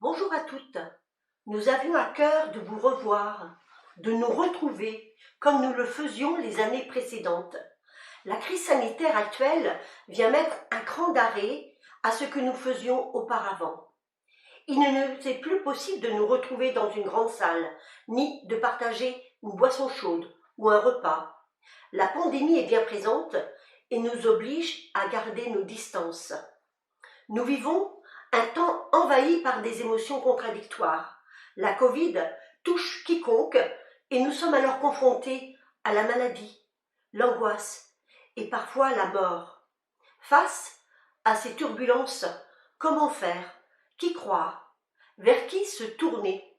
Bonjour à toutes. Nous avions à cœur de vous revoir, de nous retrouver comme nous le faisions les années précédentes. La crise sanitaire actuelle vient mettre un cran d'arrêt à ce que nous faisions auparavant. Il ne nous est plus possible de nous retrouver dans une grande salle, ni de partager une boisson chaude ou un repas. La pandémie est bien présente et nous oblige à garder nos distances. Nous vivons un temps envahi par des émotions contradictoires. La Covid touche quiconque et nous sommes alors confrontés à la maladie, l'angoisse et parfois la mort. Face à ces turbulences, comment faire? Qui croire? Vers qui se tourner?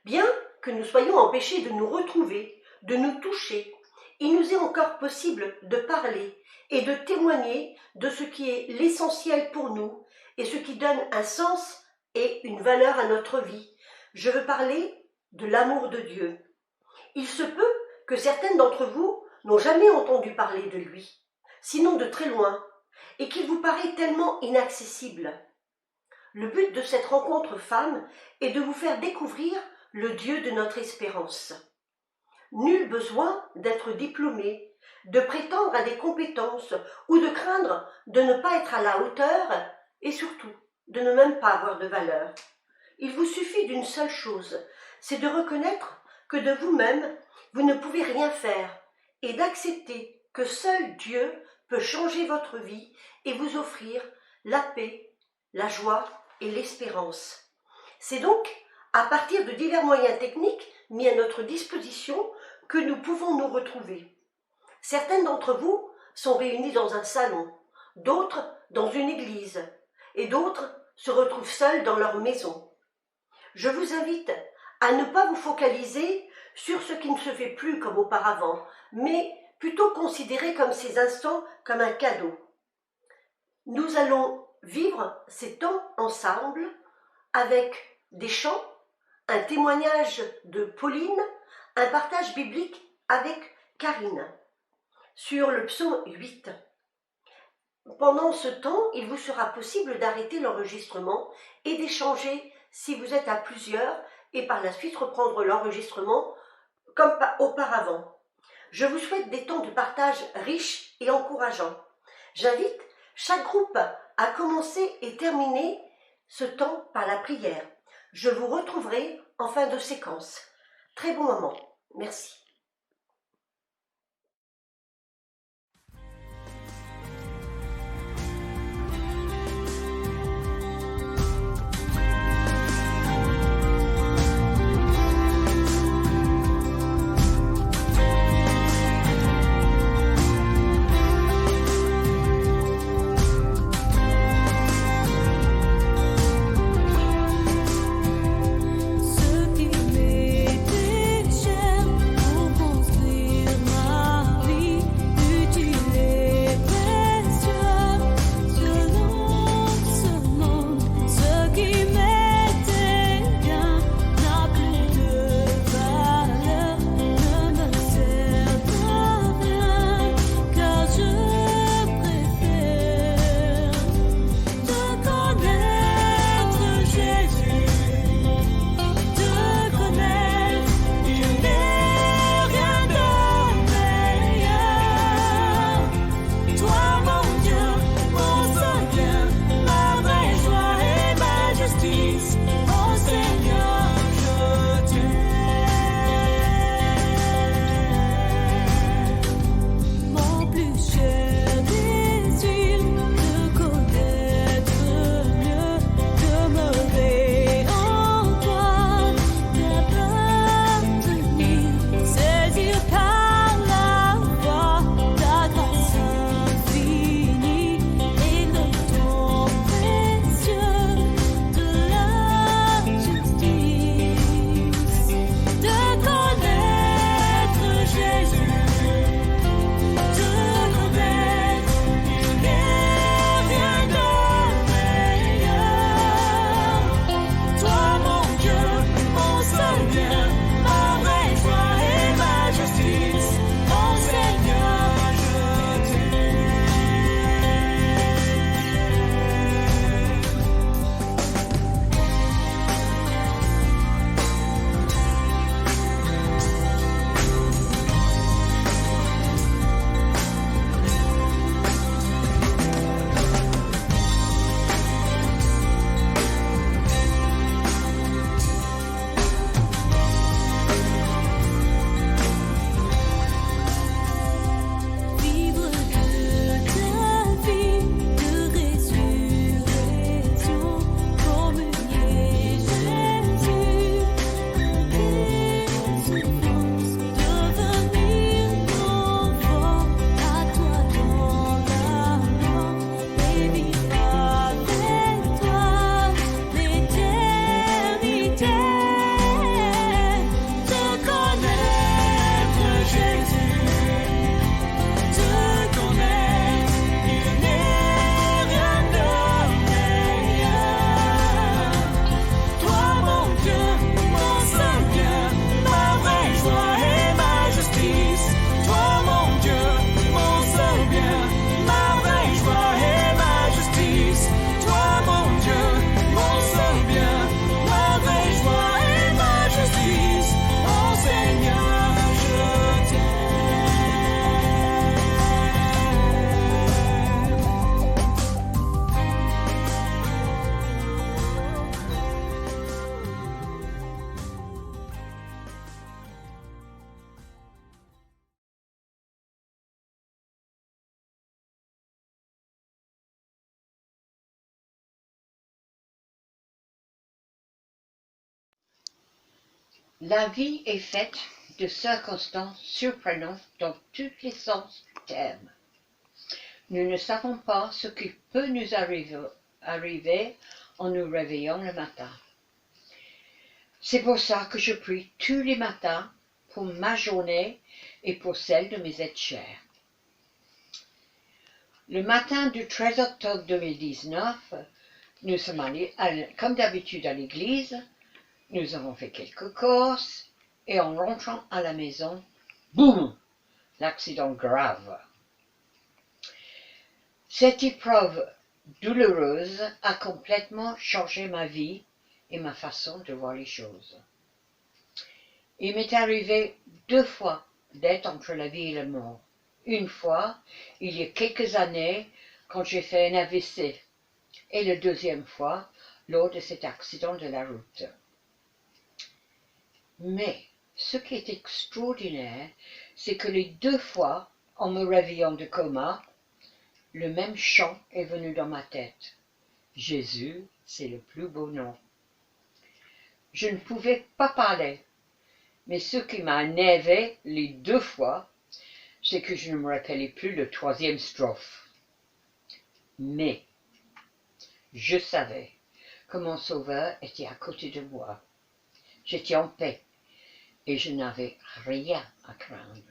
Bien que nous soyons empêchés de nous retrouver, de nous toucher, il nous est encore possible de parler et de témoigner de ce qui est l'essentiel pour nous et ce qui donne un sens et une valeur à notre vie. Je veux parler de l'amour de Dieu. Il se peut que certaines d'entre vous n'ont jamais entendu parler de lui, sinon de très loin, et qu'il vous paraît tellement inaccessible. Le but de cette rencontre femme est de vous faire découvrir le Dieu de notre espérance. Nul besoin d'être diplômé, de prétendre à des compétences ou de craindre de ne pas être à la hauteur et surtout de ne même pas avoir de valeur. Il vous suffit d'une seule chose, c'est de reconnaître que de vous-même, vous ne pouvez rien faire et d'accepter que seul Dieu peut changer votre vie et vous offrir la paix, la joie et l'espérance. C'est donc à partir de divers moyens techniques mis à notre disposition que nous pouvons nous retrouver. Certaines d'entre vous sont réunies dans un salon, d'autres dans une église, et d'autres se retrouvent seules dans leur maison. Je vous invite à ne pas vous focaliser sur ce qui ne se fait plus comme auparavant, mais plutôt considérer comme ces instants comme un cadeau. Nous allons vivre ces temps ensemble avec des chants, un témoignage de Pauline, un partage biblique avec Karine sur le psaume 8. Pendant ce temps, il vous sera possible d'arrêter l'enregistrement et d'échanger si vous êtes à plusieurs et par la suite reprendre l'enregistrement comme auparavant. Je vous souhaite des temps de partage riches et encourageants. J'invite chaque groupe à commencer et terminer ce temps par la prière. Je vous retrouverai en fin de séquence. Très bon moment. Merci. La vie est faite de circonstances surprenantes dans tous les sens du terme. Nous ne savons pas ce qui peut nous arriver en nous réveillant le matin. C'est pour ça que je prie tous les matins pour ma journée et pour celle de mes êtres chers. Le matin du 13 octobre 2019, nous sommes allés, comme d'habitude, à l'église. Nous avons fait quelques courses et en rentrant à la maison, boum, l'accident grave. Cette épreuve douloureuse a complètement changé ma vie et ma façon de voir les choses. Il m'est arrivé 2 fois d'être entre la vie et la mort. Une fois, il y a quelques années, quand j'ai fait un AVC, et la deuxième fois, lors de cet accident de la route. Mais ce qui est extraordinaire, c'est que les 2 fois, en me réveillant de coma, le même chant est venu dans ma tête. Jésus, c'est le plus beau nom. Je ne pouvais pas parler, mais ce qui m'a énervé les 2 fois, c'est que je ne me rappelais plus le 3e strophe. Mais je savais que mon Sauveur était à côté de moi. J'étais en paix et je n'avais rien à craindre.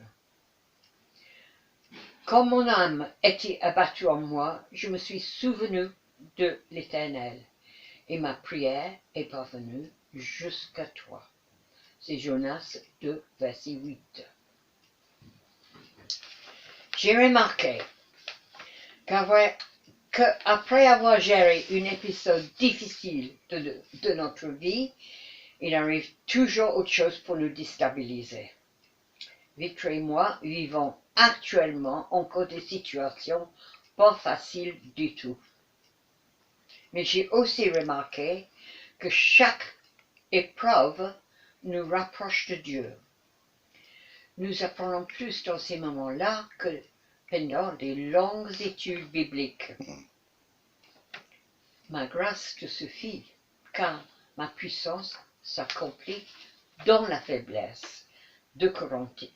Quand mon âme était abattue en moi, je me suis souvenu de l'Éternel et ma prière est parvenue jusqu'à toi. C'est Jonas 2, verset 8. J'ai remarqué qu'après avoir géré un épisode difficile de notre vie, il arrive toujours autre chose pour nous déstabiliser. Victor et moi vivons actuellement encore des situations pas faciles du tout. Mais j'ai aussi remarqué que chaque épreuve nous rapproche de Dieu. Nous apprenons plus dans ces moments-là que pendant des longues études bibliques. Ma grâce te suffit, car ma puissance s'accomplit dans la faiblesse. 2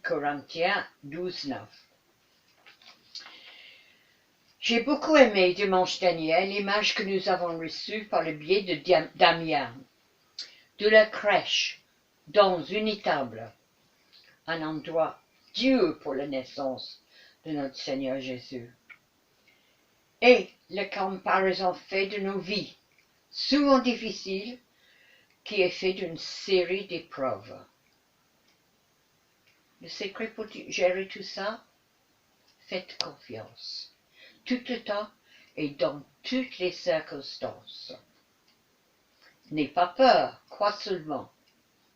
Corinthiens 12, 9. J'ai beaucoup aimé dimanche dernier l'image que nous avons reçue par le biais de Damien, de la crèche, dans une étable, un endroit Dieu pour la naissance de notre Seigneur Jésus. Et la comparaison faite de nos vies, souvent difficiles, qui est fait d'une série d'épreuves. Le secret pour gérer tout ça, faites confiance, tout le temps et dans toutes les circonstances. N'aie pas peur, crois seulement.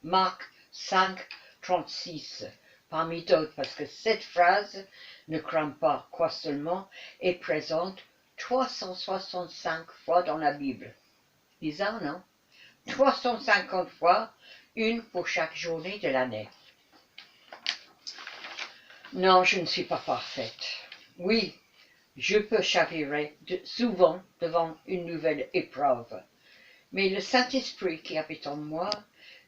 Marc 5, 36, parmi d'autres, parce que cette phrase, ne crains pas, crois seulement, est présente 365 fois dans la Bible. Bizarre, non? 350 fois, une pour chaque journée de l'année. Non, je ne suis pas parfaite. Oui, je peux chavirer souvent devant une nouvelle épreuve. Mais le Saint-Esprit qui habite en moi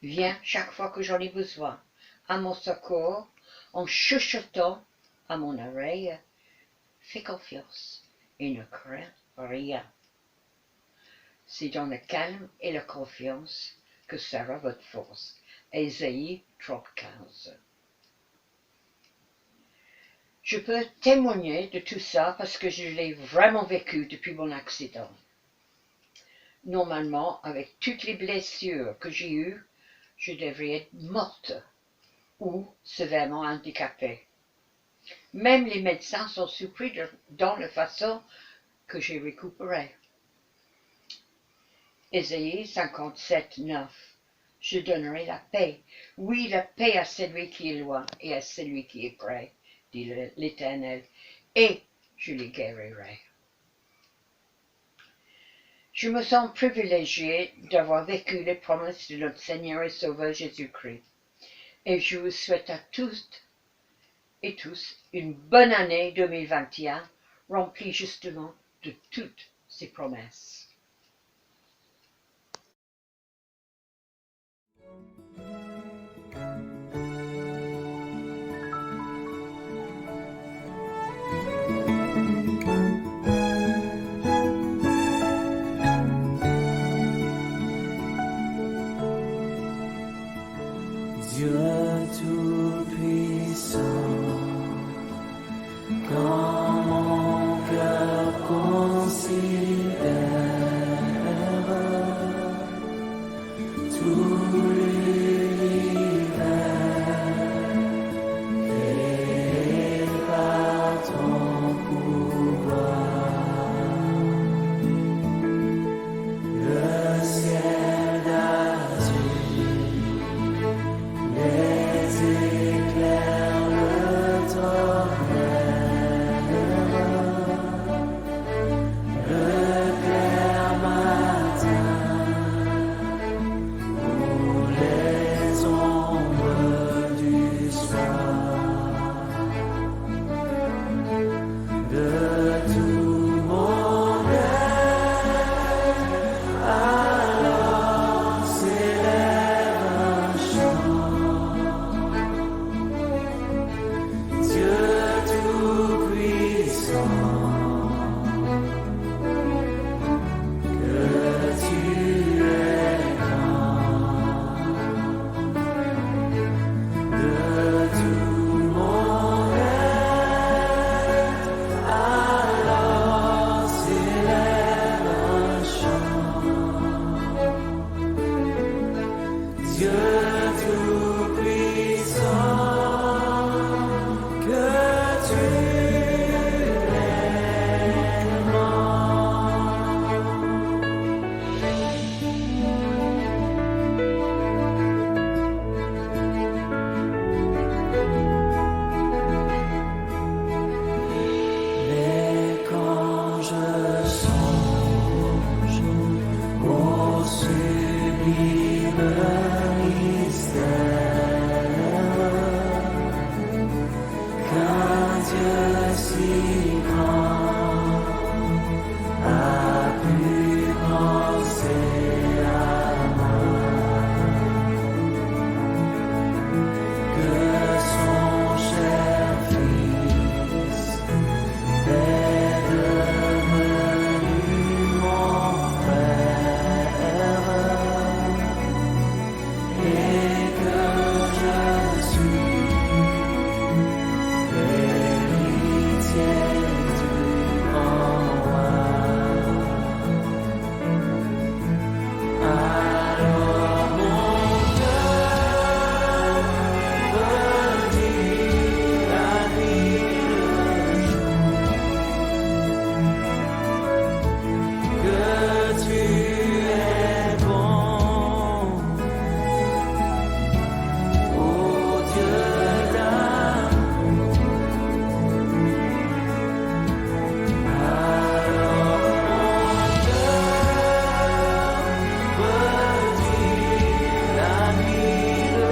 vient chaque fois que j'en ai besoin, à mon secours, en chuchotant à mon oreille. Fais confiance et ne crains rien. C'est dans le calme et la confiance que sera votre force. Ésaïe 30:15. Je peux témoigner de tout ça parce que je l'ai vraiment vécu depuis mon accident. Normalement, avec toutes les blessures que j'ai eues, je devrais être morte ou sévèrement handicapée. Même les médecins sont surpris dans la façon que j'ai récupéré. Ésaïe 57:9. Je donnerai la paix. Oui, la paix à celui qui est loin et à celui qui est près, dit l'Éternel, et je les guérirai. Je me sens privilégiée d'avoir vécu les promesses de notre Seigneur et Sauveur Jésus-Christ. Et je vous souhaite à toutes et tous une bonne année 2021, remplie justement de toutes ces promesses. Dieu tout-puissant, quand mon cœur considère tous les Dieu si grand a pu penser à moi, que son cher Fils est devenu mon frère, et que je suis héritier du grand roi. Alors mon cœur redit la nuit le jour que tu es bon, ô Dieu d'amour. Alors mon cœur redit la nuit le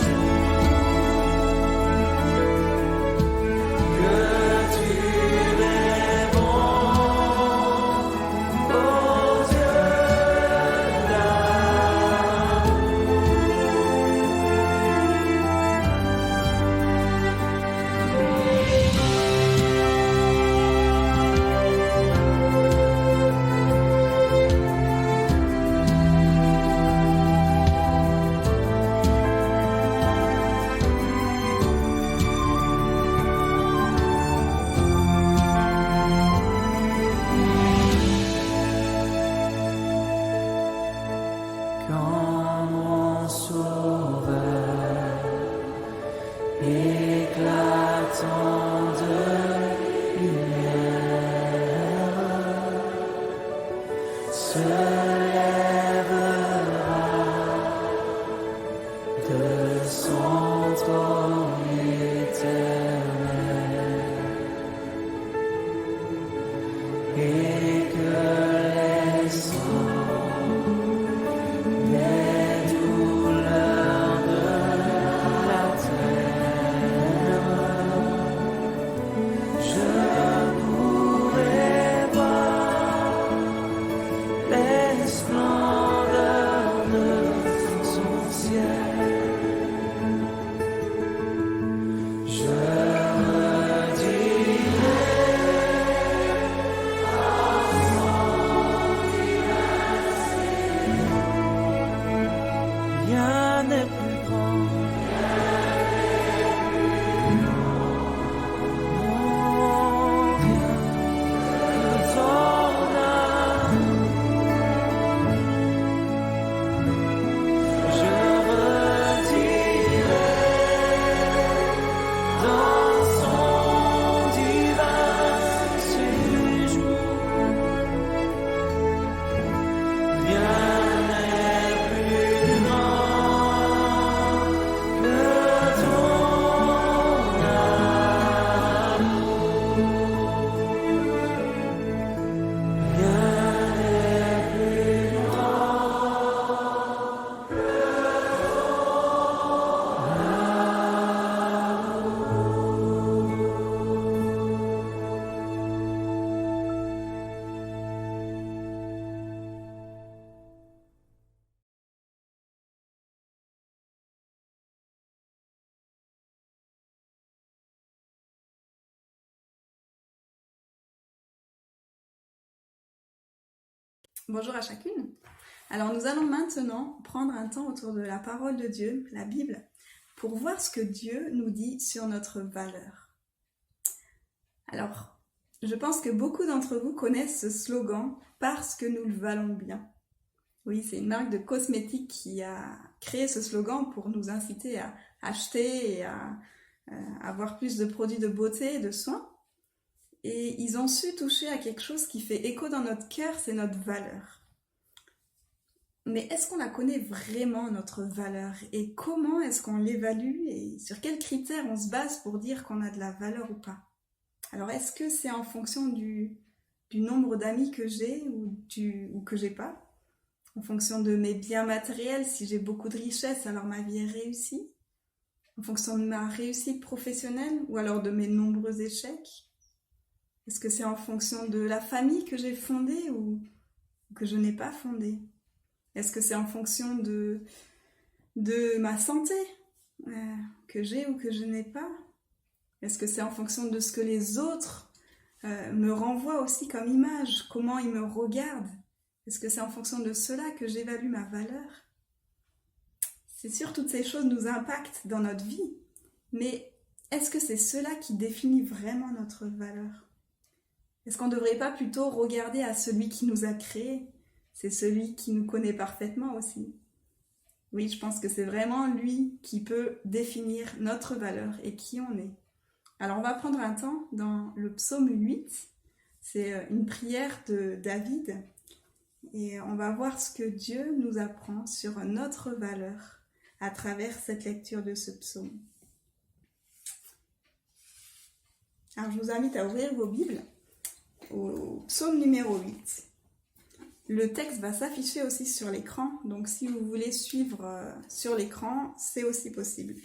jour que tu es bon, ô Dieu quand mon sauveur éclatant de lumière se lèvera de son trône éternel, et que les sangs les douleurs de la terre, je pourrai voir les splendeurs de son ciel. Je redirai rien n'est plus grand, non, rien que ton amour. Je redirai dans son divin séjour, rien n'est plus grand que ton amour. Rien n'est plus grand que Bonjour à chacune. Alors nous allons maintenant prendre un temps autour de la parole de Dieu, la Bible, pour voir ce que Dieu nous dit sur notre valeur. Alors, je pense que beaucoup d'entre vous connaissent ce slogan « Parce que nous le valons bien ». Oui, c'est une marque de cosmétiques qui a créé ce slogan pour nous inciter à acheter et à avoir plus de produits de beauté et de soins. Et ils ont su toucher à quelque chose qui fait écho dans notre cœur, c'est notre valeur. Mais est-ce qu'on la connaît vraiment, notre valeur? Et comment est-ce qu'on l'évalue? Et sur quels critères on se base pour dire qu'on a de la valeur ou pas? Alors, est-ce que c'est en fonction du nombre d'amis que j'ai ou que j'ai pas? En fonction de mes biens matériels, si j'ai beaucoup de richesses, alors ma vie est réussie? En fonction de ma réussite professionnelle ou alors de mes nombreux échecs? Est-ce que c'est en fonction de la famille que j'ai fondée ou que je n'ai pas fondée? Est-ce que c'est en fonction de ma santé que j'ai ou que je n'ai pas? Est-ce que c'est en fonction de ce que les autres me renvoient aussi comme image? Comment ils me regardent? Est-ce que c'est en fonction de cela que j'évalue ma valeur? C'est sûr, toutes ces choses nous impactent dans notre vie, mais est-ce que c'est cela qui définit vraiment notre valeur? Est-ce qu'on ne devrait pas plutôt regarder à celui qui nous a créés? C'est celui qui nous connaît parfaitement aussi. Oui, je pense que c'est vraiment lui qui peut définir notre valeur et qui on est. Alors on va prendre un temps dans le psaume 8, c'est une prière de David, et on va voir ce que Dieu nous apprend sur notre valeur à travers cette lecture de ce psaume. Alors je vous invite à ouvrir vos Bibles au psaume numéro 8. Le texte va s'afficher aussi sur l'écran, donc si vous voulez suivre sur l'écran, c'est aussi possible.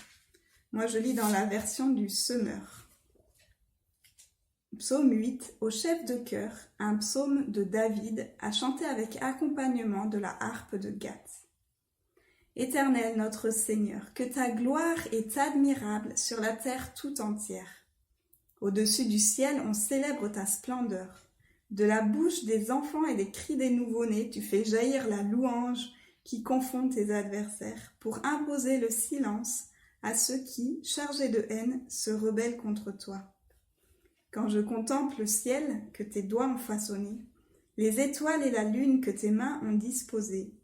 Moi je lis dans la version du Semeur. Psaume 8, au chef de chœur, un psaume de David à chanter avec accompagnement de la harpe de Gath. Éternel notre Seigneur, que ta gloire est admirable sur la terre tout entière. Au-dessus du ciel, on célèbre ta splendeur. De la bouche des enfants et des cris des nouveau-nés, tu fais jaillir la louange qui confond tes adversaires pour imposer le silence à ceux qui, chargés de haine, se rebellent contre toi. Quand je contemple le ciel que tes doigts ont façonné, les étoiles et la lune que tes mains ont disposées,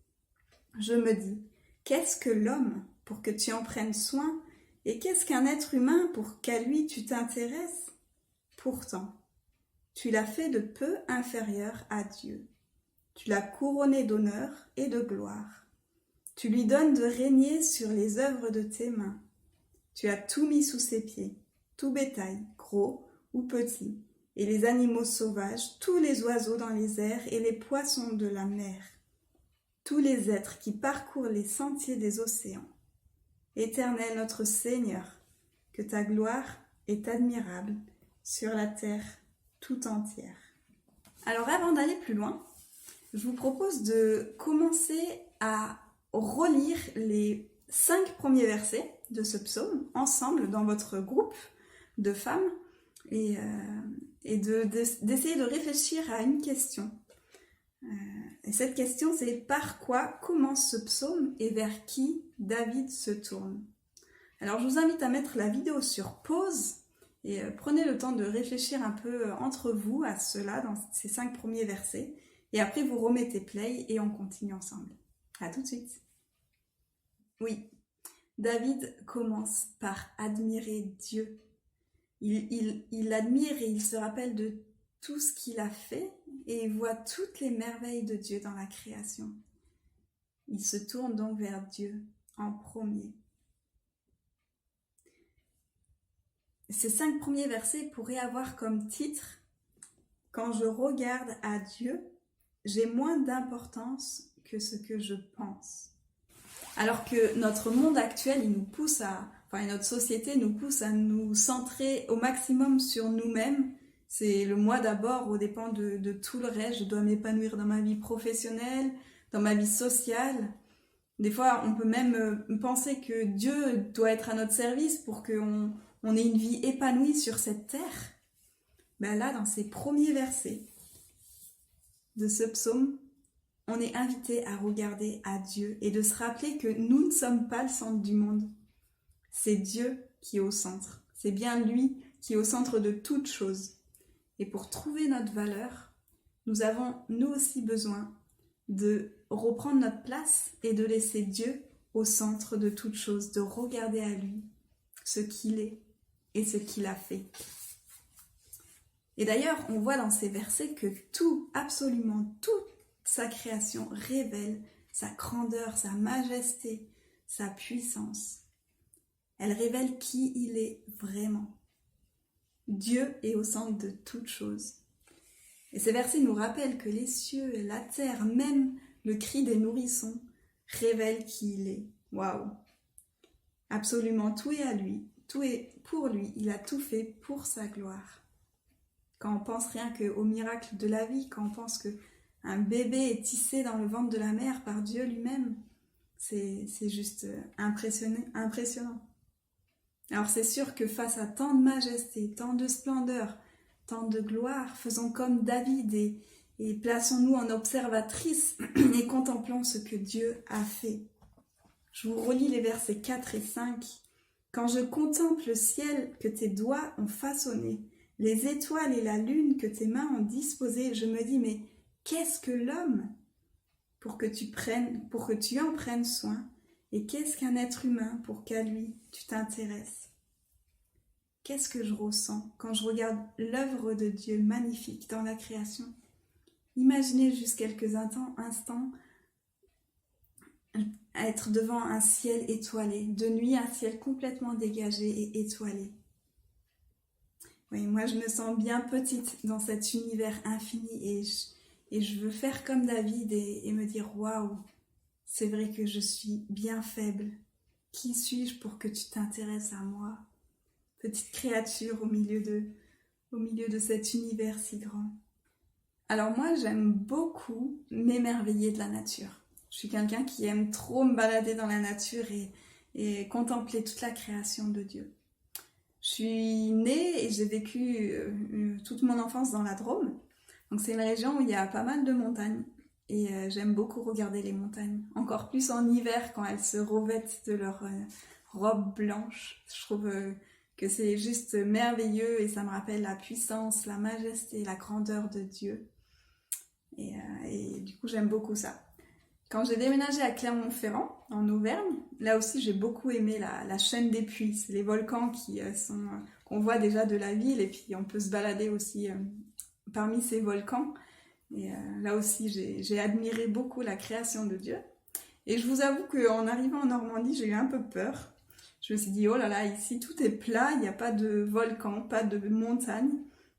je me dis, qu'est-ce que l'homme pour que tu en prennes soin, et qu'est-ce qu'un être humain pour qu'à lui tu t'intéresses? Pourtant, tu l'as fait de peu inférieur à Dieu. Tu l'as couronné d'honneur et de gloire. Tu lui donnes de régner sur les œuvres de tes mains. Tu as tout mis sous ses pieds, tout bétail, gros ou petit, et les animaux sauvages, tous les oiseaux dans les airs et les poissons de la mer, tous les êtres qui parcourent les sentiers des océans. Éternel notre Seigneur, que ta gloire est admirable sur la terre tout entière. Alors avant d'aller plus loin, je vous propose de commencer à relire les 5 premiers versets de ce psaume ensemble dans votre groupe de femmes et d'essayer de réfléchir à une question. Et cette question, c'est par quoi commence ce psaume et vers qui David se tourne. Alors je vous invite à mettre la vidéo sur pause et prenez le temps de réfléchir un peu entre vous à cela dans ces 5 premiers versets et après vous remettez play et on continue ensemble. À tout de suite. Oui, David commence par admirer Dieu. Il admire et il se rappelle de tout ce qu'il a fait et il voit toutes les merveilles de Dieu dans la création. Il se tourne donc vers Dieu en premier. Ces 5 premiers versets pourraient avoir comme titre « Quand je regarde à Dieu, j'ai moins d'importance que ce que je pense ». Alors que notre monde actuel, il nous pousse notre société nous pousse à nous centrer au maximum sur nous-mêmes. C'est le moi d'abord aux dépens de tout le reste. Je dois m'épanouir dans ma vie professionnelle, dans ma vie sociale. Des fois, on peut même penser que Dieu doit être à notre service pour qu'on ait une vie épanouie sur cette terre. Ben là, dans ces premiers versets de ce psaume, on est invité à regarder à Dieu et de se rappeler que nous ne sommes pas le centre du monde. C'est Dieu qui est au centre. C'est bien lui qui est au centre de toutes choses. Et pour trouver notre valeur, nous avons nous aussi besoin de reprendre notre place et de laisser Dieu au centre de toutes choses, de regarder à lui ce qu'il est et ce qu'il a fait. Et d'ailleurs, on voit dans ces versets que tout, absolument toute sa création révèle sa grandeur, sa majesté, sa puissance. Elle révèle qui il est vraiment. Dieu est au centre de toutes choses. Et ces versets nous rappellent que les cieux, la terre, même le cri des nourrissons révèlent qui il est. Waouh! Absolument tout est à lui, tout est pour lui, il a tout fait pour sa gloire. Quand on pense rien qu'au miracle de la vie, quand on pense qu'un bébé est tissé dans le ventre de la mère par Dieu lui-même, c'est juste impressionnant. Alors c'est sûr que face à tant de majesté, tant de splendeur, tant de gloire, faisons comme David et plaçons-nous en observatrice et contemplons ce que Dieu a fait. Je vous relis les versets 4 et 5. « Quand je contemple le ciel que tes doigts ont façonné, les étoiles et la lune que tes mains ont disposées, je me dis, mais qu'est-ce que l'homme pour que tu en prennes soin, et qu'est-ce qu'un être humain pour qu'à lui tu t'intéresses? Qu'est-ce que je ressens quand je regarde l'œuvre de Dieu magnifique dans la création? Imaginez juste quelques instants être devant un ciel étoilé, de nuit un ciel complètement dégagé et étoilé. Oui, moi je me sens bien petite dans cet univers infini et je veux faire comme David et me dire waouh, c'est vrai que je suis bien faible. Qui suis-je pour que tu t'intéresses à moi? Petite créature au milieu de cet univers si grand. Alors moi j'aime beaucoup m'émerveiller de la nature. Je suis quelqu'un qui aime trop me balader dans la nature et contempler toute la création de Dieu. Je suis née et j'ai vécu toute mon enfance dans la Drôme. Donc c'est une région où il y a pas mal de montagnes. Et j'aime beaucoup regarder les montagnes. Encore plus en hiver quand elles se revêtent de leur robe blanche. Je trouve que c'est juste merveilleux et ça me rappelle la puissance, la majesté, la grandeur de Dieu. Et du coup j'aime beaucoup ça. Quand j'ai déménagé à Clermont-Ferrand, en Auvergne, là aussi j'ai beaucoup aimé la chaîne des Puys. C'est les volcans qu'on voit déjà de la ville et puis on peut se balader aussi parmi ces volcans. Et là aussi j'ai admiré beaucoup la création de Dieu. Et je vous avoue qu'en arrivant en Normandie, j'ai eu un peu peur. Je me suis dit, oh là là, ici tout est plat, il n'y a pas de volcan, pas de montagne.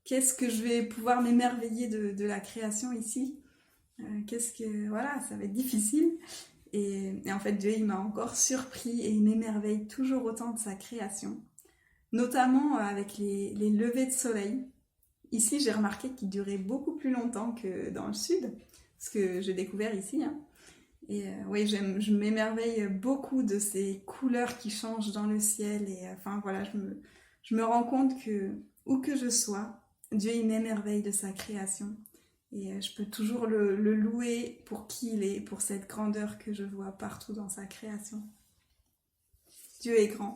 Qu'est-ce que je vais pouvoir m'émerveiller de la création ici? Voilà, ça va être difficile. Et en fait, Dieu, il m'a encore surpris et il m'émerveille toujours autant de sa création. Notamment avec les levées de soleil. Ici, j'ai remarqué qu'ils duraient beaucoup plus longtemps que dans le sud, ce que j'ai découvert ici. Hein. Et oui, je m'émerveille beaucoup de ces couleurs qui changent dans le ciel. Et enfin, voilà, je me rends compte que, où que je sois, Dieu, il m'émerveille de sa création. Et je peux toujours le louer pour qui il est, pour cette grandeur que je vois partout dans sa création. Dieu est grand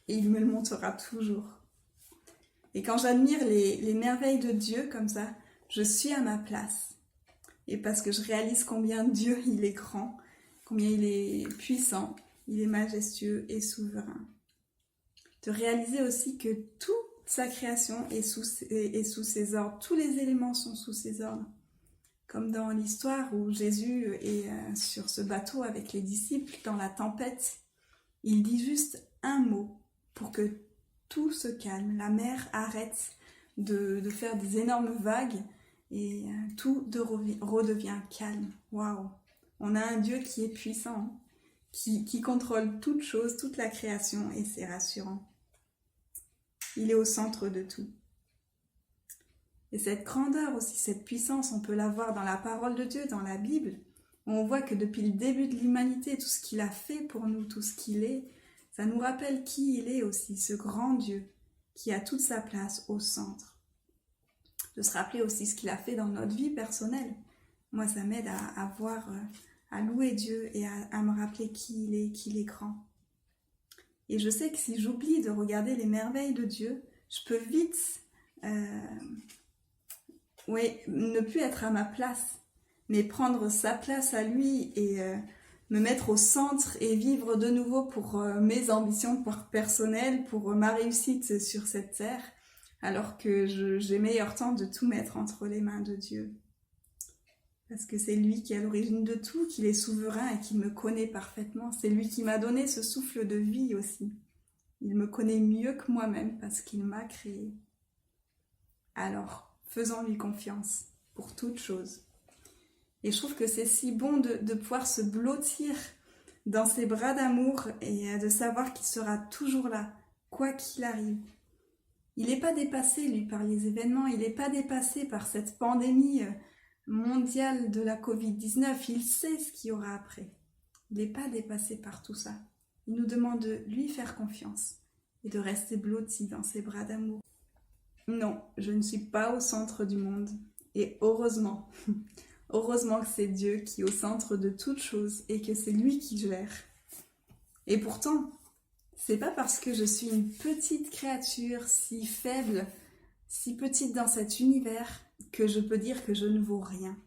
et il me le montrera toujours. Et quand j'admire les merveilles de Dieu comme ça, je suis à ma place. Et parce que je réalise combien Dieu il est grand, combien il est puissant, il est majestueux et souverain. De réaliser aussi que tout sa création est sous ses ordres. Tous les éléments sont sous ses ordres. Comme dans l'histoire où Jésus est sur ce bateau avec les disciples dans la tempête, il dit juste un mot pour que tout se calme. La mer arrête de faire des énormes vagues et tout redevient calme. Waouh! On a un Dieu qui est puissant, qui contrôle toute chose, toute la création et c'est rassurant. Il est au centre de tout. Et cette grandeur aussi, cette puissance, on peut la voir dans la parole de Dieu, dans la Bible, où on voit que depuis le début de l'humanité, tout ce qu'il a fait pour nous, tout ce qu'il est, ça nous rappelle qui il est aussi, ce grand Dieu qui a toute sa place au centre. De se rappeler aussi ce qu'il a fait dans notre vie personnelle. Moi, ça m'aide à louer Dieu et à me rappeler qui il est, qu'il est grand. Et je sais que si j'oublie de regarder les merveilles de Dieu, je peux vite ne plus être à ma place, mais prendre sa place à lui et me mettre au centre et vivre de nouveau pour mes ambitions personnelles, pour ma réussite sur cette terre, alors que j'ai meilleur temps de tout mettre entre les mains de Dieu. Parce que c'est lui qui est à l'origine de tout, qu'il est souverain et qu'il me connaît parfaitement. C'est lui qui m'a donné ce souffle de vie aussi. Il me connaît mieux que moi-même parce qu'il m'a créé. Alors, faisons-lui confiance pour toute chose. Et je trouve que c'est si bon de pouvoir se blottir dans ses bras d'amour et de savoir qu'il sera toujours là, quoi qu'il arrive. Il n'est pas dépassé, lui, par les événements, il n'est pas dépassé par cette pandémie mondiale de la Covid-19, il sait ce qu'il y aura après. Il n'est pas dépassé par tout ça. Il nous demande de lui faire confiance et de rester blotti dans ses bras d'amour. Non, je ne suis pas au centre du monde. Et heureusement, heureusement que c'est Dieu qui est au centre de toutes choses et que c'est lui qui gère. Et pourtant, c'est pas parce que je suis une petite créature si faible, si petite dans cet univers, que je peux dire que je ne vaux rien.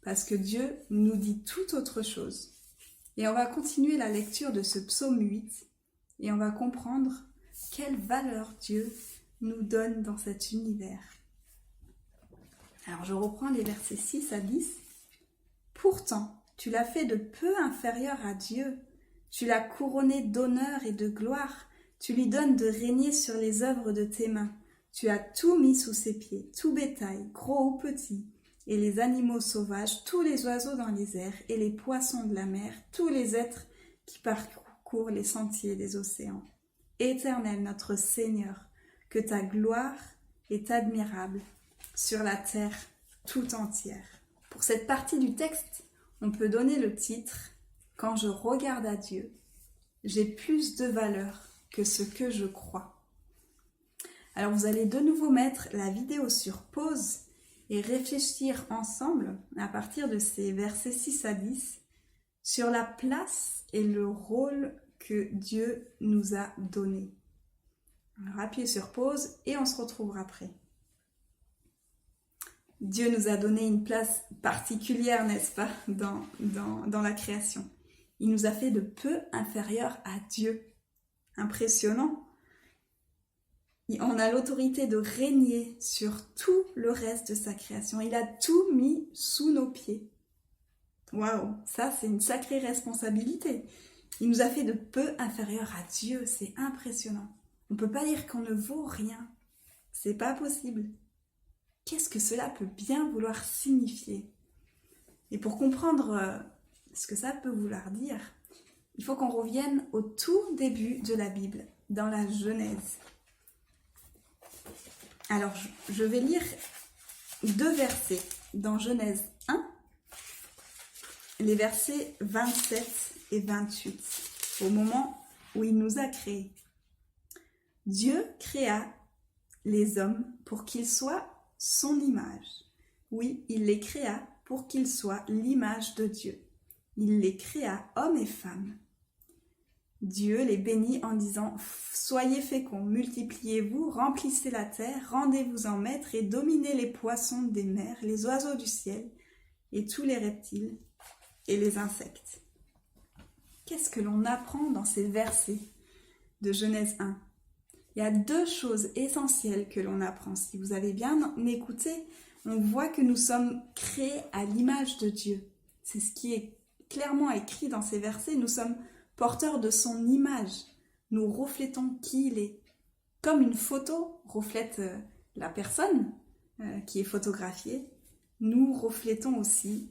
Parce que Dieu nous dit tout autre chose. Et on va continuer la lecture de ce psaume 8 et on va comprendre quelle valeur Dieu nous donne dans cet univers. Alors je reprends les versets 6 à 10. Pourtant, tu l'as fait de peu inférieur à Dieu. Tu l'as couronné d'honneur et de gloire. Tu lui donnes de régner sur les œuvres de tes mains. Tu as tout mis sous ses pieds, tout bétail, gros ou petit, et les animaux sauvages, tous les oiseaux dans les airs, et les poissons de la mer, tous les êtres qui parcourent les sentiers des océans. Éternel notre Seigneur, que ta gloire est admirable sur la terre tout entière. Pour cette partie du texte, on peut donner le titre « Quand je regarde à Dieu, j'ai plus de valeur que ce que je crois ». Alors vous allez de nouveau mettre la vidéo sur pause et réfléchir ensemble, à partir de ces versets 6 à 10, sur la place et le rôle que Dieu nous a donné. Alors appuyez sur pause et on se retrouvera après. Dieu nous a donné une place particulière, n'est-ce pas, dans la création. Il nous a fait de peu inférieurs à Dieu. Impressionnant. On a l'autorité de régner sur tout le reste de sa création. Il a tout mis sous nos pieds. Waouh, ça c'est une sacrée responsabilité. Il nous a fait de peu inférieurs à Dieu, c'est impressionnant. On ne peut pas dire qu'on ne vaut rien. C'est pas possible. Qu'est-ce que cela peut bien vouloir signifier? Et pour comprendre ce que ça peut vouloir dire, il faut qu'on revienne au tout début de la Bible, dans la Genèse. Alors, je vais lire 2 versets dans Genèse 1, les versets 27 et 28, au moment où il nous a créés. Dieu créa les hommes pour qu'ils soient son image. Oui, il les créa pour qu'ils soient l'image de Dieu. Il les créa hommes et femmes. Dieu les bénit en disant « Soyez féconds, multipliez-vous, remplissez la terre, rendez-vous-en maîtres et dominez les poissons des mers, les oiseaux du ciel et tous les reptiles et les insectes. » Qu'est-ce que l'on apprend dans ces versets de Genèse 1? Il y a 2 choses essentielles que l'on apprend. Si vous avez bien écouté, on voit que nous sommes créés à l'image de Dieu. C'est ce qui est clairement écrit dans ces versets. Nous sommes porteurs de son image. Nous reflétons qui il est. Comme une photo reflète la personne qui est photographiée, nous reflétons aussi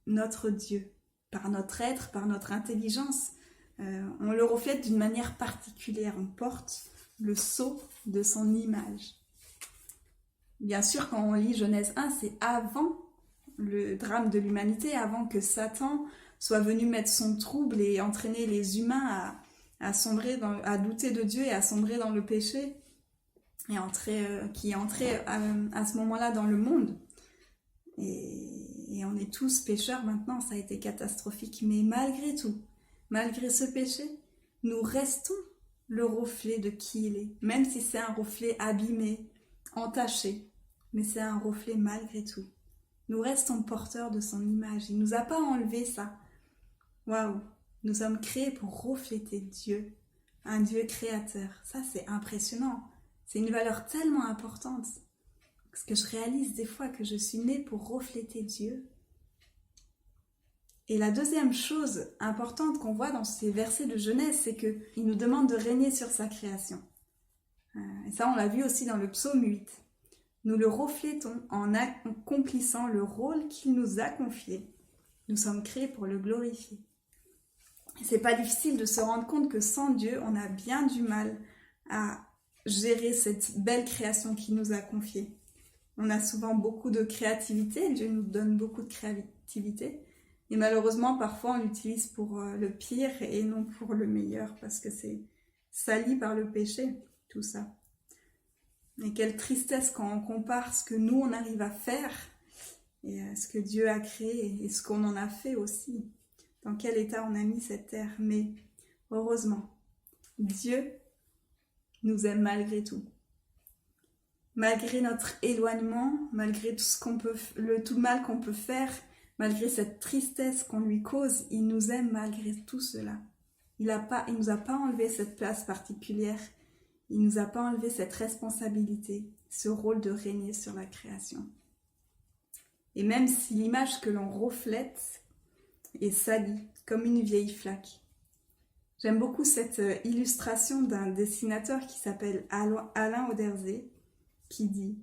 notre Dieu. Par notre être, par notre intelligence, on le reflète d'une manière particulière. On porte le sceau de son image. Bien sûr, quand on lit Genèse 1, c'est avant le drame de l'humanité, avant que Satan soit venu mettre son trouble et entraîner les humains à sombrer, à douter de Dieu et à sombrer dans le péché, et qui est entré à ce moment-là dans le monde. Et on est tous pécheurs maintenant, ça a été catastrophique. Mais malgré tout, malgré ce péché, nous restons le reflet de qui il est. Même si c'est un reflet abîmé, entaché, mais c'est un reflet malgré tout. Nous restons porteurs de son image. Il ne nous a pas enlevé ça. Waouh! Nous sommes créés pour refléter Dieu, un Dieu créateur. Ça, c'est impressionnant. C'est une valeur tellement importante. Parce que je réalise des fois que je suis née pour refléter Dieu. Et la deuxième chose importante qu'on voit dans ces versets de Genèse, c'est qu'il nous demande de régner sur sa création. Et ça, on l'a vu aussi dans le psaume 8. Nous le reflétons en accomplissant le rôle qu'il nous a confié. Nous sommes créés pour le glorifier. C'est pas difficile de se rendre compte que sans Dieu, on a bien du mal à gérer cette belle création qu'il nous a confiée. On a souvent beaucoup de créativité, Dieu nous donne beaucoup de créativité, et malheureusement, parfois, on l'utilise pour le pire et non pour le meilleur, parce que c'est sali par le péché, tout ça. Et quelle tristesse quand on compare ce que nous, on arrive à faire, et ce que Dieu a créé, et ce qu'on en a fait aussi. Dans quel état on a mis cette terre. Mais heureusement, Dieu nous aime malgré tout. Malgré notre éloignement, malgré tout tout le mal qu'on peut faire, malgré cette tristesse qu'on lui cause, il nous aime malgré tout cela. Il nous a pas enlevé cette place particulière. Il nous a pas enlevé cette responsabilité, ce rôle de régner sur la création. Et même si l'image que l'on reflète est salie, comme une vieille flaque. J'aime beaucoup cette illustration d'un dessinateur qui s'appelle Alain Auderzé, qui dit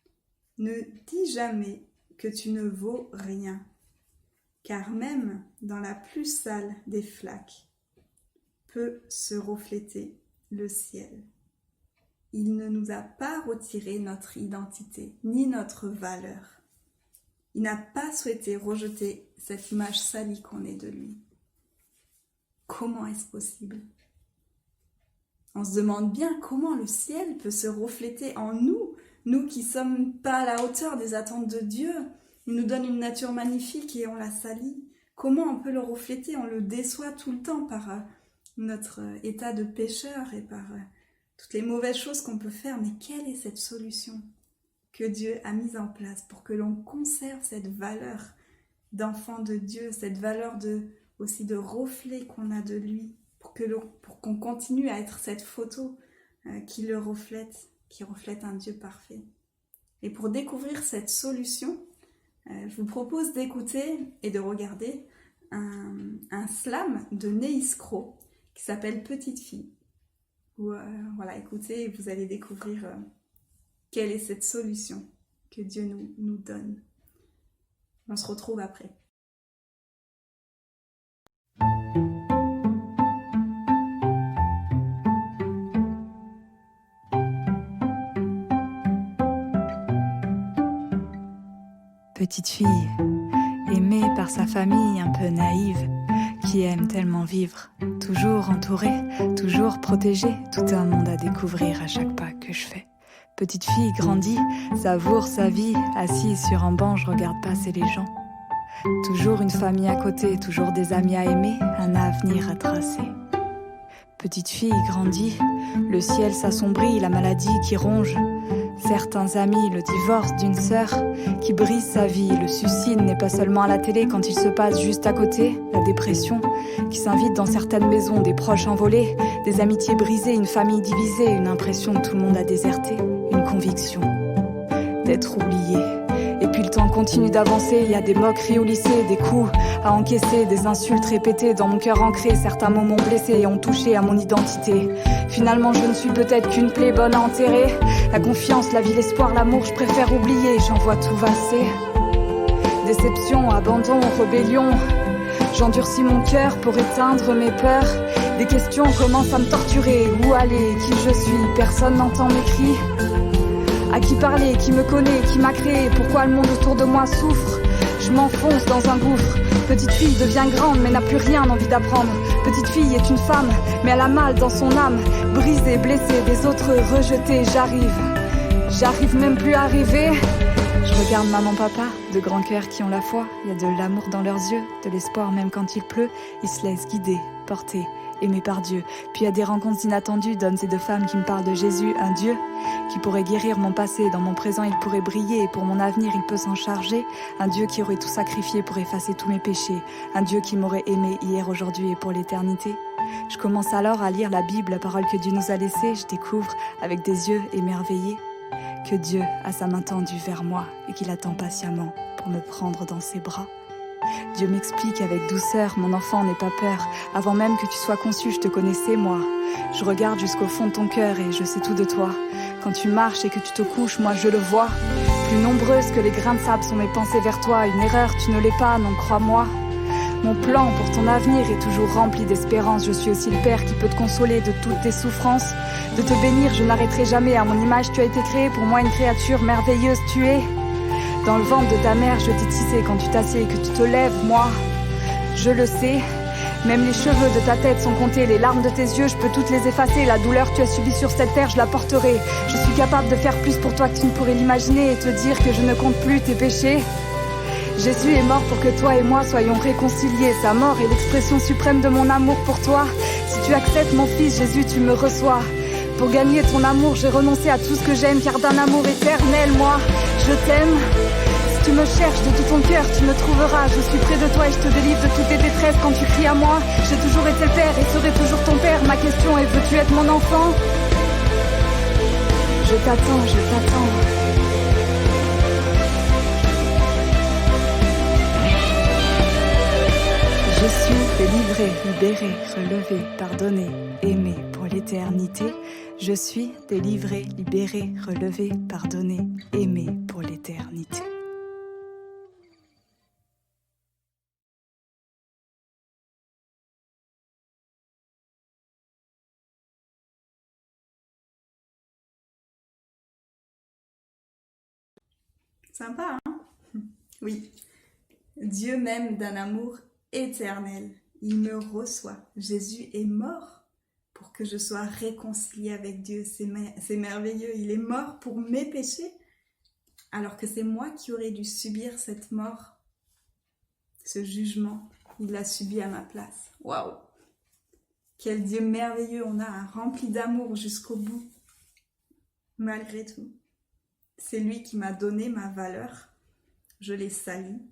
« Ne dis jamais que tu ne vaux rien, car même dans la plus sale des flaques peut se refléter le ciel. Il ne nous a pas retiré notre identité, ni notre valeur. Il n'a pas souhaité rejeter cette image salie qu'on est de lui. Comment est-ce possible ? On se demande bien comment le ciel peut se refléter en nous, nous qui ne sommes pas à la hauteur des attentes de Dieu. Il nous donne une nature magnifique et on la salit. Comment on peut le refléter ? On le déçoit tout le temps par notre état de pécheur et par toutes les mauvaises choses qu'on peut faire. Mais quelle est cette solution que Dieu a mise en place pour que l'on conserve cette valeur d'enfant de Dieu, cette valeur aussi de reflet qu'on a de lui, pour qu'on continue à être cette photo qui le reflète, qui reflète un Dieu parfait. Et pour découvrir cette solution, je vous propose d'écouter et de regarder un slam de Neis Crow qui s'appelle Petite fille. Voilà, écoutez et vous allez découvrir quelle est cette solution que Dieu nous donne. On se retrouve après. Petite fille, aimée par sa famille un peu naïve, qui aime tellement vivre, toujours entourée, toujours protégée, tout un monde à découvrir à chaque pas que je fais. Petite fille grandie, savoure sa vie, assise sur un banc, je regarde passer les gens. Toujours une famille à côté, toujours des amis à aimer, un avenir à tracer. Petite fille grandie, le ciel s'assombrit, la maladie qui ronge. Certains amis, le divorce d'une sœur qui brise sa vie. Le suicide n'est pas seulement à la télé quand il se passe juste à côté. La dépression qui s'invite dans certaines maisons, des proches envolés, des amitiés brisées, une famille divisée, une impression que tout le monde a déserté, une conviction d'être oublié. Et puis le temps continue d'avancer, il y a des moqueries au lycée, des coups à encaisser, des insultes répétées dans mon cœur ancré. Certains mots m'ont blessé et ont touché à mon identité. Finalement je ne suis peut-être qu'une plaie bonne à enterrer. La confiance, la vie, l'espoir, l'amour, je préfère oublier, j'en vois tout vasser. Déception, abandon, rébellion, j'endurcis mon cœur pour éteindre mes peurs. Des questions commencent à me torturer, où aller, qui je suis, personne n'entend mes cris. À qui parler, qui me connaît, qui m'a créé, pourquoi le monde autour de moi souffre. Je m'enfonce dans un gouffre. Petite fille devient grande mais n'a plus rien envie d'apprendre. Petite fille est une femme mais elle a mal dans son âme. Brisée, blessée, des autres rejetée. J'arrive même plus à rêver. Je regarde maman, papa, de grands cœurs qui ont la foi. Il y a de l'amour dans leurs yeux, de l'espoir même quand il pleut. Ils se laissent guider, porter, aimer par Dieu. Puis il y a des rencontres inattendues d'hommes et de femmes qui me parlent de Jésus, un Dieu qui pourrait guérir mon passé. Dans mon présent il pourrait briller et pour mon avenir il peut s'en charger. Un Dieu qui aurait tout sacrifié pour effacer tous mes péchés. Un Dieu qui m'aurait aimé hier, aujourd'hui et pour l'éternité. Je commence alors à lire la Bible, la parole que Dieu nous a laissée. Je découvre avec des yeux émerveillés que Dieu a sa main tendue vers moi et qu'il attend patiemment pour me prendre dans ses bras. Dieu m'explique avec douceur, mon enfant, n'aie pas peur. Avant même que tu sois conçu, je te connaissais moi. Je regarde jusqu'au fond de ton cœur et je sais tout de toi. Quand tu marches et que tu te couches, moi je le vois. Plus nombreuses que les grains de sable sont mes pensées vers toi. Une erreur, tu ne l'es pas, non, crois-moi. Mon plan pour ton avenir est toujours rempli d'espérance. Je suis aussi le Père qui peut te consoler de toutes tes souffrances. De te bénir, je n'arrêterai jamais. À mon image, tu as été créé pour moi, une créature merveilleuse. Tu es dans le ventre de ta mère, je t'ai tissé. Quand tu t'assieds et que tu te lèves, moi, je le sais. Même les cheveux de ta tête sont comptés, les larmes de tes yeux, je peux toutes les effacer. La douleur que tu as subie sur cette terre, je la porterai. Je suis capable de faire plus pour toi que tu ne pourrais l'imaginer et te dire que je ne compte plus tes péchés. Jésus est mort pour que toi et moi soyons réconciliés. Sa mort est l'expression suprême de mon amour pour toi. Si tu acceptes mon fils, Jésus, tu me reçois. Pour gagner ton amour, j'ai renoncé à tout ce que j'aime, car d'un amour éternel, moi, je t'aime. Si tu me cherches de tout ton cœur, tu me trouveras. Je suis près de toi et je te délivre de toutes tes détresses quand tu cries à moi. J'ai toujours été le père et serai toujours ton père. Ma question est, veux-tu être mon enfant? Je t'attends, je t'attends. Je suis délivré, libéré, relevé, pardonné, aimé pour l'éternité. Je suis délivré, libéré, relevé, pardonné, aimé pour l'éternité. Sympa, hein? Oui. Dieu m'aime d'un amour éternel. Il me reçoit. Jésus est mort pour que je sois réconciliée avec Dieu. C'est merveilleux. Il est mort pour mes péchés, alors que c'est moi qui aurais dû subir cette mort, ce jugement. Il l'a subi à ma place. Waouh! Quel Dieu merveilleux on a, hein, rempli d'amour jusqu'au bout. Malgré tout. C'est lui qui m'a donné ma valeur. Je l'ai salie,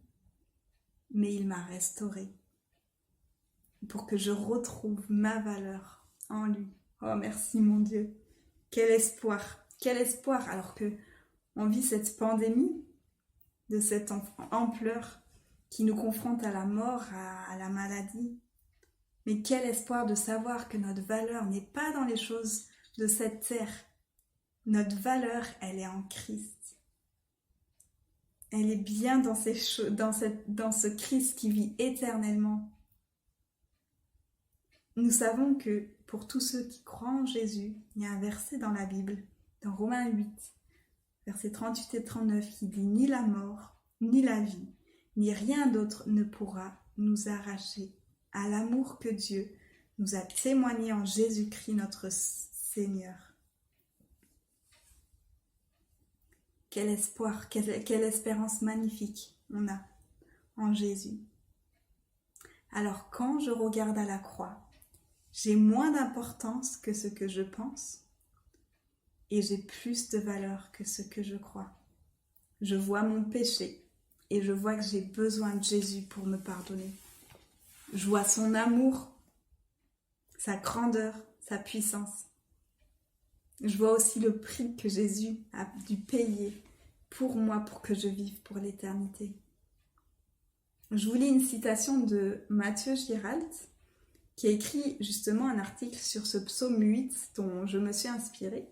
mais il m'a restaurée pour que je retrouve ma valeur en lui. Oh, merci mon Dieu. Quel espoir alors que on vit cette pandémie de cette ampleur qui nous confronte à la mort, à la maladie. Mais quel espoir de savoir que notre valeur n'est pas dans les choses de cette terre. Notre valeur, elle est en Christ. Elle est bien dans ce Christ qui vit éternellement. Nous savons que pour tous ceux qui croient en Jésus, il y a un verset dans la Bible, dans Romains 8, versets 38 et 39, qui dit « Ni la mort, ni la vie, ni rien d'autre ne pourra nous arracher à l'amour que Dieu nous a témoigné en Jésus-Christ notre Seigneur. » Quel espoir, quelle espérance magnifique on a en Jésus. Alors quand je regarde à la croix, j'ai moins d'importance que ce que je pense et j'ai plus de valeur que ce que je crois. Je vois mon péché et je vois que j'ai besoin de Jésus pour me pardonner. Je vois son amour, sa grandeur, sa puissance. Je vois aussi le prix que Jésus a dû payer pour moi, pour que je vive pour l'éternité. Je vous lis une citation de Mathieu Giralt, qui a écrit justement un article sur ce psaume 8 dont je me suis inspirée.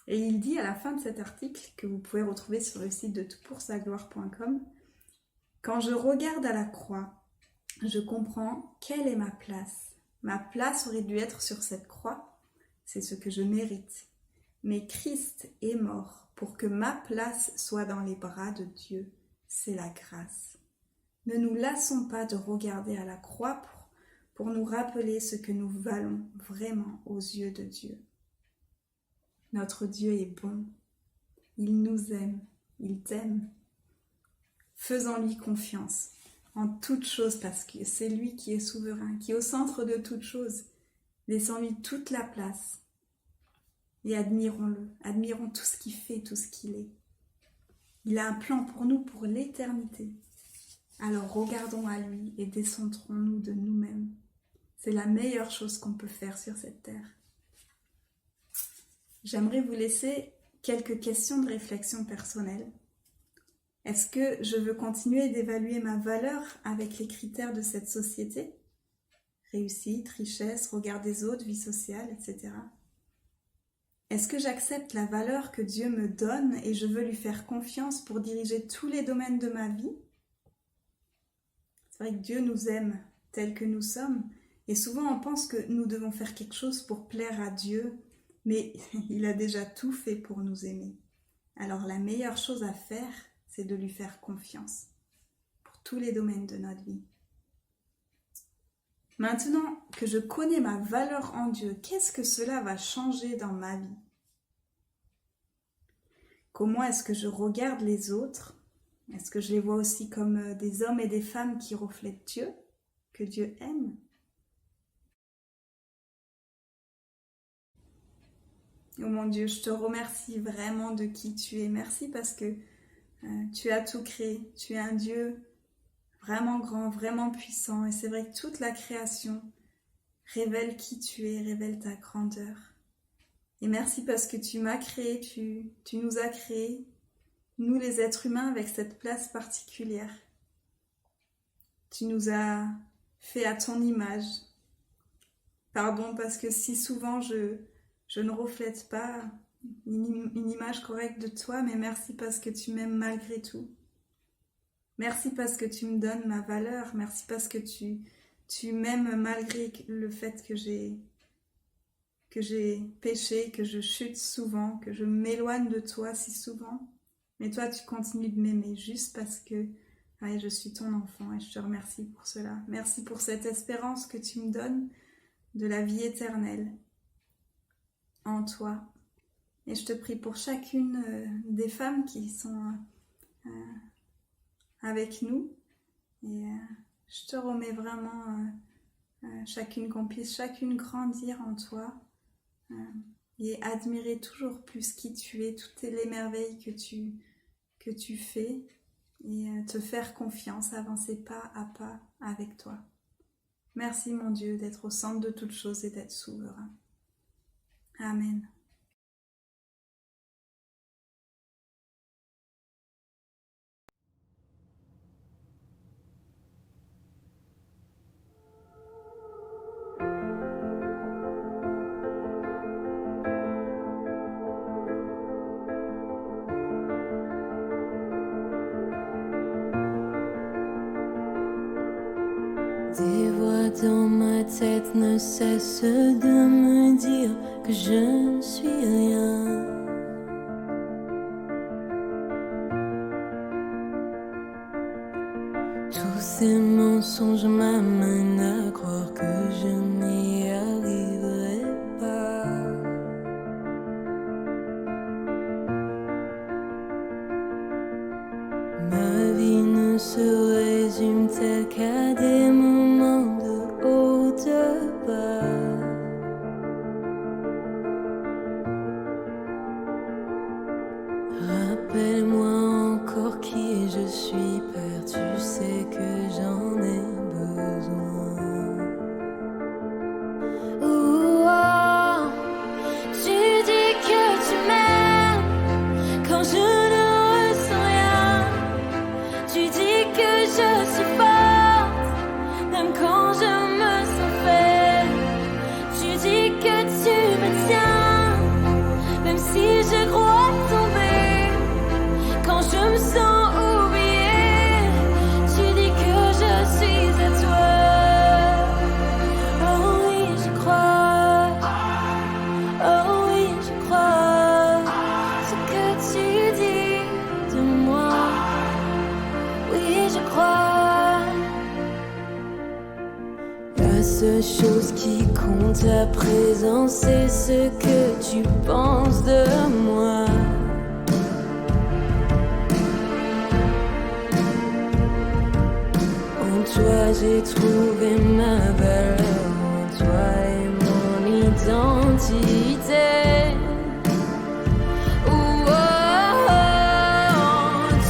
Et il dit à la fin de cet article, que vous pouvez retrouver sur le site de toutpoursagloire.com, « Quand je regarde à la croix, je comprends quelle est ma place. Ma place aurait dû être sur cette croix, c'est ce que je mérite. Mais Christ est mort pour que ma place soit dans les bras de Dieu. C'est la grâce. Ne nous lassons pas de regarder à la croix pour nous rappeler ce que nous valons vraiment aux yeux de Dieu. Notre Dieu est bon. Il nous aime. Il t'aime. Faisons-lui confiance en toutes choses parce que c'est lui qui est souverain, qui est au centre de toutes choses. Laissons-lui toute la place. Et admirons-le, admirons tout ce qu'il fait, tout ce qu'il est. Il a un plan pour nous pour l'éternité. Alors regardons à lui et décentrons-nous de nous-mêmes. C'est la meilleure chose qu'on peut faire sur cette terre. J'aimerais vous laisser quelques questions de réflexion personnelle. Est-ce que je veux continuer d'évaluer ma valeur avec les critères de cette société? Réussite, richesse, regard des autres, vie sociale, etc. Est-ce que j'accepte la valeur que Dieu me donne et je veux lui faire confiance pour diriger tous les domaines de ma vie? C'est vrai que Dieu nous aime tels que nous sommes, et souvent on pense que nous devons faire quelque chose pour plaire à Dieu, mais il a déjà tout fait pour nous aimer. Alors la meilleure chose à faire, c'est de lui faire confiance pour tous les domaines de notre vie. Maintenant que je connais ma valeur en Dieu, qu'est-ce que cela va changer dans ma vie? Comment est-ce que je regarde les autres? Est-ce que je les vois aussi comme des hommes et des femmes qui reflètent Dieu, que Dieu aime? Oh mon Dieu, je te remercie vraiment de qui tu es. Merci parce que tu as tout créé. Tu es un Dieu vraiment grand, vraiment puissant. Et c'est vrai que toute la création révèle qui tu es, révèle ta grandeur. Et merci parce que tu m'as créé, tu nous as créés, nous les êtres humains, avec cette place particulière. Tu nous as fait à ton image. Pardon parce que si souvent je ne reflète pas une image correcte de toi, mais merci parce que tu m'aimes malgré tout. Merci parce que tu me donnes ma valeur. Merci parce que tu m'aimes malgré le fait que j'ai péché, que je chute souvent, que je m'éloigne de toi si souvent. Mais toi, tu continues de m'aimer juste parce que je suis ton enfant et je te remercie pour cela. Merci pour cette espérance que tu me donnes de la vie éternelle en toi. Et je te prie pour chacune des femmes qui sont avec nous. Et je te remets vraiment chacune, qu'on puisse chacune grandir en toi et admirer toujours plus qui tu es, toutes les merveilles que tu fais et te faire confiance, avancer pas à pas avec toi. Merci mon Dieu d'être au centre de toutes choses et d'être souverain. Amen. Des voix dans ma tête ne cessent de me dire que je ne suis rien. Tous ces mensonges m'amènent à croire que je n'y arriverai pas. Ma vie ne se résume-t-elle qu'à des moments de haut de bas? Rappelle-moi encore qui je suis, Père, tu sais que j'en ai besoin. Oh, tu dis que tu m'aimes quand je ne ressens rien. Tu dis que je suis forte, même quand je me sens faible. Tu dis que tu me tiens, même si je crois tomber. Quand je me sens oubliée, tu dis que je suis à toi. Oh oui, je crois. Oh oui, je crois. Ce que tu dis de moi. Oui, je crois. La seule chose qui compte à présent, c'est ce que tu penses de moi. En toi, j'ai trouvé ma valeur. En toi est mon identité. Oh, oh, oh.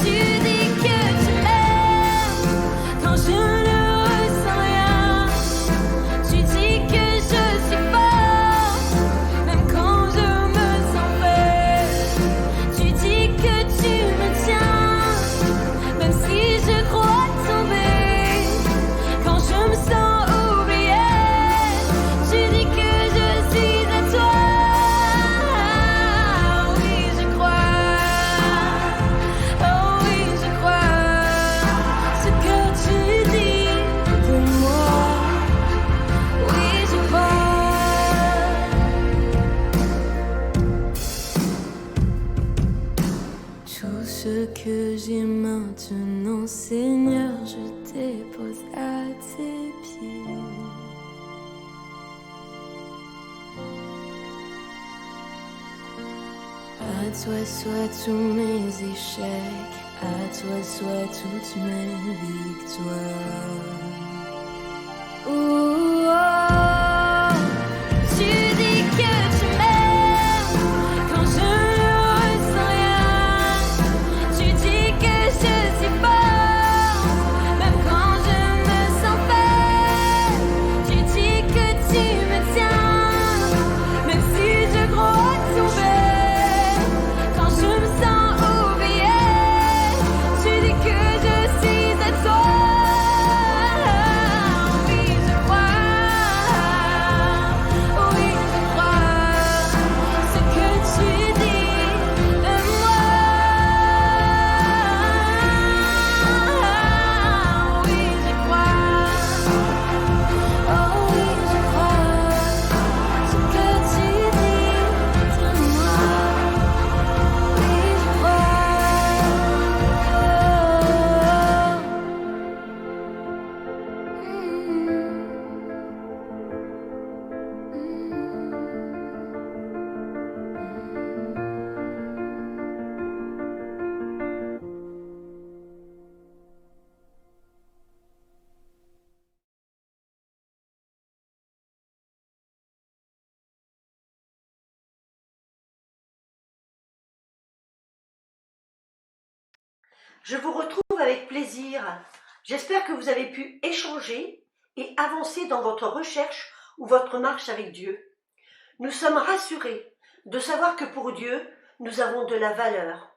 Tu dis que tu m'aimes quand je ne ressens rien. Tu dis que je suis forte, même quand je me sens faible. Tu dis que tu me tiens, même si je crois tomber. Quand je me sens oubliée, tu dis que je suis à toi. ce que j'ai maintenant, Seigneur, je dépose à tes pieds. À toi soient tous mes échecs, à toi soient toutes mes victoires. Oh, oh, tu dis que tu m'aimes quand je ne ressens rien. Tu dis que je suis forte, même quand je me sens faible. Tu dis que tu me tiens, même si je crois tomber. Je me sens oubliée, tu dis que je suis à toi. Oui, je crois, ce que tu dis de moi. Oui, je crois, oh oui, je crois, ce que tu dis de moi. Je vous retrouve avec plaisir. J'espère que vous avez pu échanger et avancer dans votre recherche ou votre marche avec Dieu. Nous sommes rassurés de savoir que pour Dieu, nous avons de la valeur.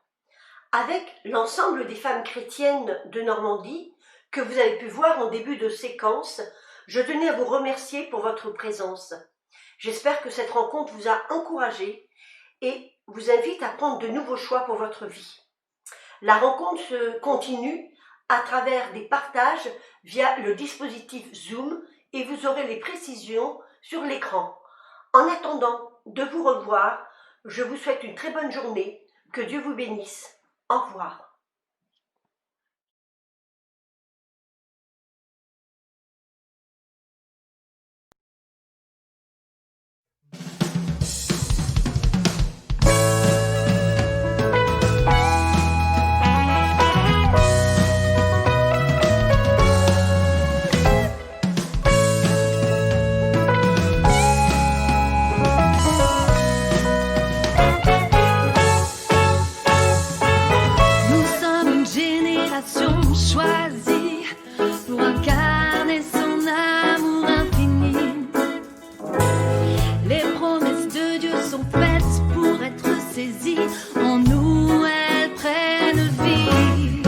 Avec l'ensemble des femmes chrétiennes de Normandie que vous avez pu voir en début de séquence, je tenais à vous remercier pour votre présence. J'espère que cette rencontre vous a encouragé et vous invite à prendre de nouveaux choix pour votre vie. La rencontre se continue à travers des partages via le dispositif Zoom et vous aurez les précisions sur l'écran. En attendant de vous revoir, je vous souhaite une très bonne journée. Que Dieu vous bénisse. Au revoir. Choisi pour incarner son amour infini. Les promesses de Dieu sont faites pour être saisies. En nous, elles prennent vie.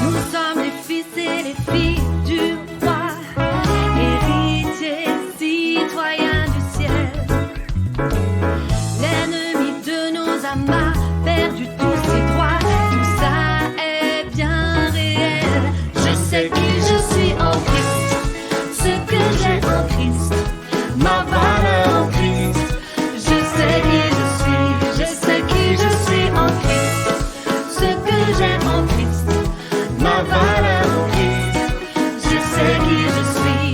Nous sommes les fils et les filles du roi, héritiers, citoyens du ciel. L'ennemi de nos âmes a perdu tous ses droits. Je sais qui je suis en Christ, ce que j'ai en Christ, ma valeur en Christ. Je sais qui je sais qui je suis en Christ, ce que j'ai en Christ, ma valeur en Christ. Je sais qui je suis,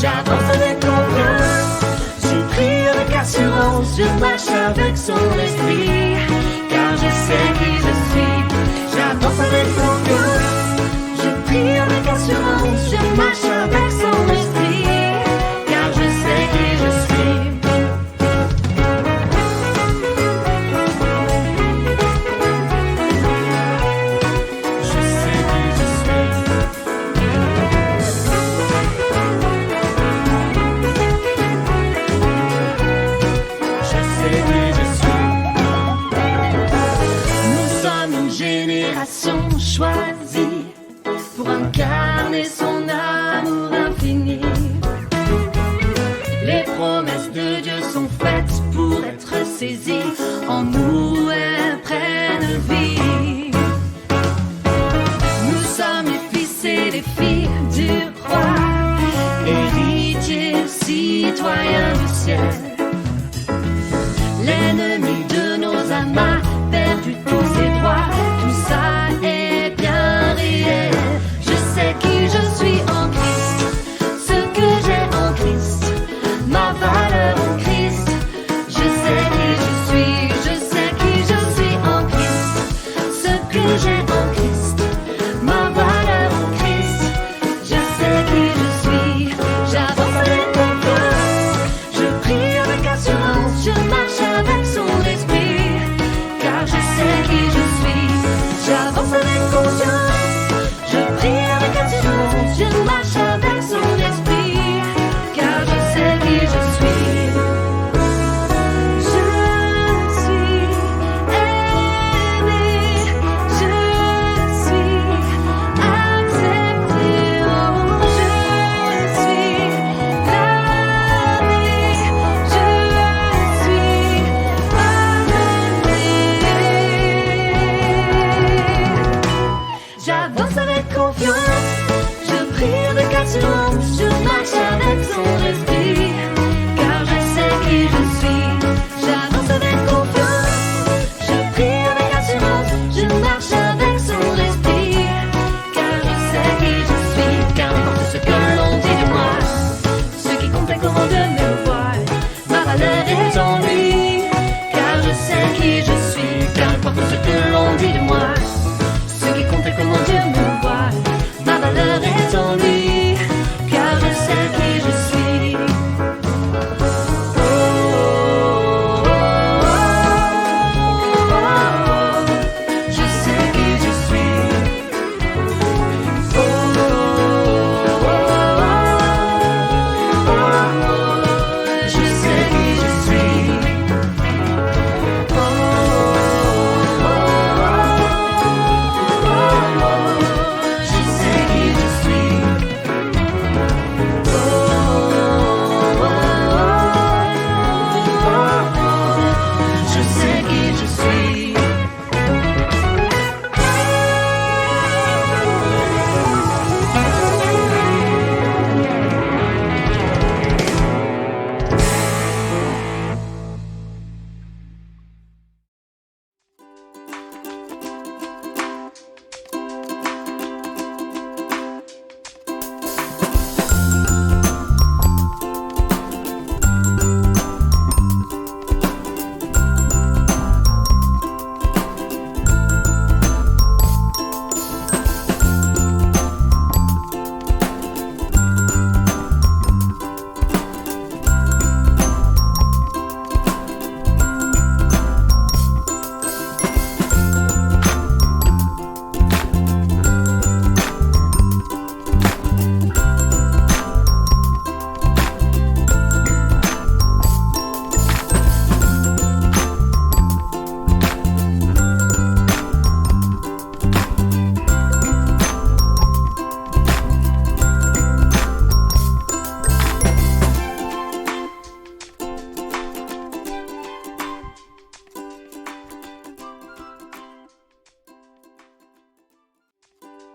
j'avance avec confiance, je prie avec assurance, je marche avec son esprit, car je sais qui je suis, j'avance avec confiance. Prie avec assurance, je marche avec son esprit, car je sais qui je suis. Je sais qui je suis. Je sais qui je suis. Nous sommes une génération choisie pour incarner son amour infini. Les promesses de Dieu sont faites pour être saisies. En nous, elles prennent vie. Nous sommes les fils et les filles du roi, héritiers, citoyens du ciel. L'ennemi de nos âmes a perdu tous ses droits. silence, je marche avec ton esprit.